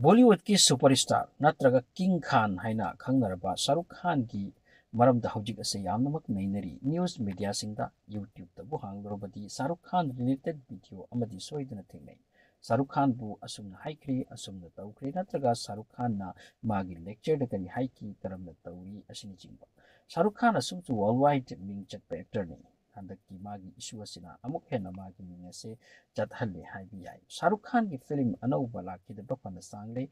Bollywood ki superstar natraga King Khan haina khangnaraba Sharukh Khan ki maramda hawjik ase yamnamak nainari news media singda YouTube ta bu hanglorobadi Sharukh Khan related video amadi soidana thengnai. Sharukh Khan bu asumna haikri asumna tawkri natraga Sharukh Khan na magi lecture da kari haiki karamna tawri asini jingba. Sharukh Khan asumtu worldwide ming chatpa actor ni. Handaki magi issue asina amuk hena magi ming ase chathalle haibi yai. Sharukh Khan ki film anauba lakidaba pana sangle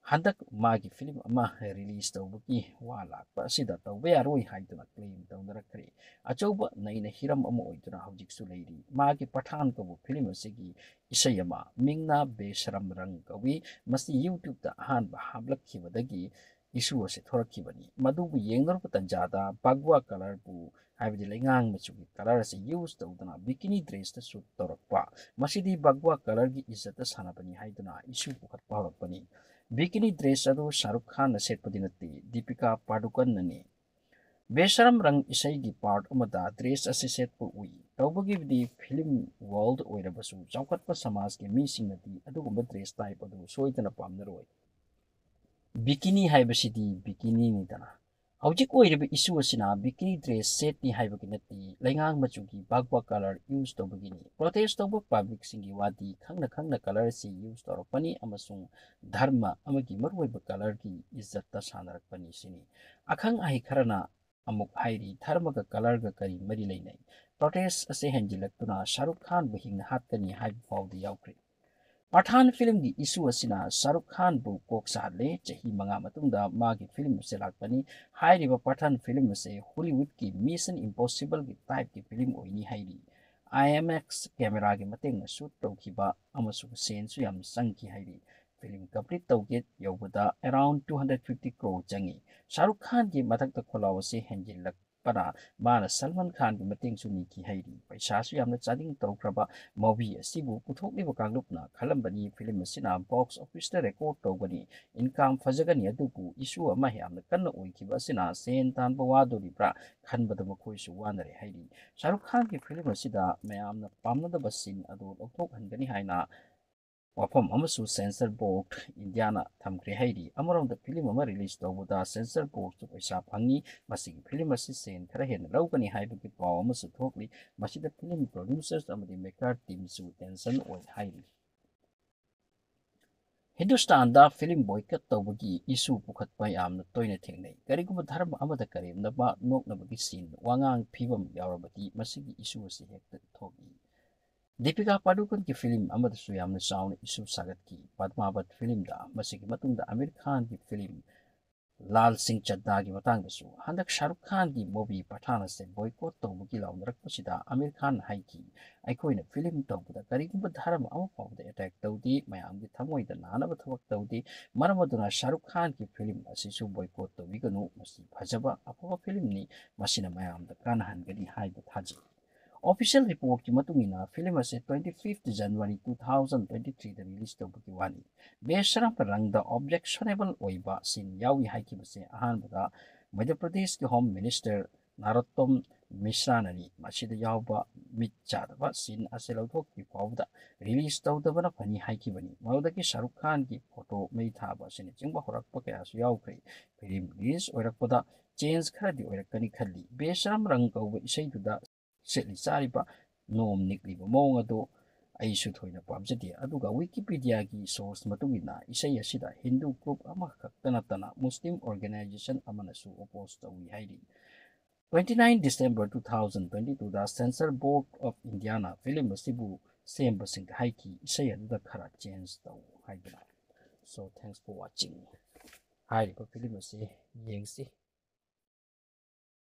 handak magi film ama release tawbaki wala pa sida tawbe aroi haiduna claim tawnarakre achauba naina hiram ama oiduna hawjik su leiri magi Pathan ko film asigi isayama mingna Besharm Rang kawi masi YouTube ta ahanba hablakkhibadagi issue ase thorakhibani madubu yengnor tanjada bagwa color bu haibidi lengang machugi color ase use tawduna bikini dress ta shoot torakpa masidi bagwa color gi izzata sanabani haiduna issue pukat pawrakpani bikini dress adu Sharukh Khan na setpadi natti Deepika Padukone nani Besharm Rang isai gi part amada dress ase setpu ui tawbagi di film world oirabasu chawkatpa samaj ke mi singnati adugumba dress type adu soidana pamnaroi bikini haibasidi bikini ni dana hawjik oiriba issue asina bikini dress set ni haibagi natti lengang machugi bagwa color use tawbagini protest tawba public singi wadi khangna color si use tawrakpani amasung dharma amagi maruiba color ki izzatta sanarakpani sini akhang ahi kharana amuk hairi dharma ga color ga kari mari leinai protest ase henjilaktuna Sharukh Khan bu hingna hatkani haibu fawdi yaukri Pathan film gi issue asina Sharukh Khan bu kok sahle chahi manga matungda magi film se lakpani hairiba Pathan film se Hollywood ki Mission Impossible gi type ki film oini hairi IMAX camera gi mateng na shoot tawkhiba amasu scene su yam sangki hairi film complete tawget yobada around 250 crore changi Sharukh Khan gi mathakta kholaw se henjil para mana Salman Khan gi mateng su ni ki hairi paisa su yamna chading tawkraba movie asibu puthokliba kanglupna khalambani film asina box office ta record tawbani income fajagani adubu issue ama yamna kanna oikiba asina sen tanba wadoribra khanbada makhoi su wanare hairi Sharukh Khan ki film asida mayamna pamnadaba sin adu lokthok hangani haina wafam amasu censor board Indiana thamkre hairi amaronda film ama release tawbuda censor board tu paisa phangi masigi film asi sen khara hen laugani haibagi paw amasu thokli masida film producers amadi maker team su tension oi hairi Hindustan da film boycott tawbagi issue pukhatpa yamna toina thengnai kariguma dharma amada karimna ba noknabagi sin wangang phibam yawrabati masigi issue asi hekta thoki Deepika Padukone ki film amada su yamna sauna issue sagat ki Padmavat film da masigi matungda Amir Khan ki film Lal Singh Chaddha ki matang da su handak Sharukh Khan ki movie Pathan ase boycott tawbugi lawnrakpasida Amir Khan haiki aikoina film tawbuda karigumba dharma ama pawda attack tawdi mayamgi thamoida nanaba thawak tawdi maramaduna Sharukh Khan ki film asisu boycott tawbiganu masi phajaba afaba film ni masina mayamda kanahangani haiba thaji Official report ki matungina film ase 25th January 2023 da release tawbuki wani Besharm Rang da objectionable oiba sin yawi haiki base ahanbada Madhya Pradesh ki Home Minister Narottam Mishra nani masida yawba mit chadaba sin ase lawthok ki pawda release tawdabana phani haiki bani mawdaki Sharukh Khan ki photo mei thaba sin chingba horakpa kaya su yawkre film release oirakpada change khara di oirakani khalli Besharm Rang kawba isai duda setli chariba nom nikliba mawng ado aisu thoina pamjadi aduga Wikipedia gi source matungina isai asida Hindu group ama khaktana tana Muslim organization amana su oppose tawi hairi 29 December 2022 da Censor Board of Indiana film asibu semba sing haiki isai aduda khara change taw haibana so thanks for watching hairiba film ase yengsi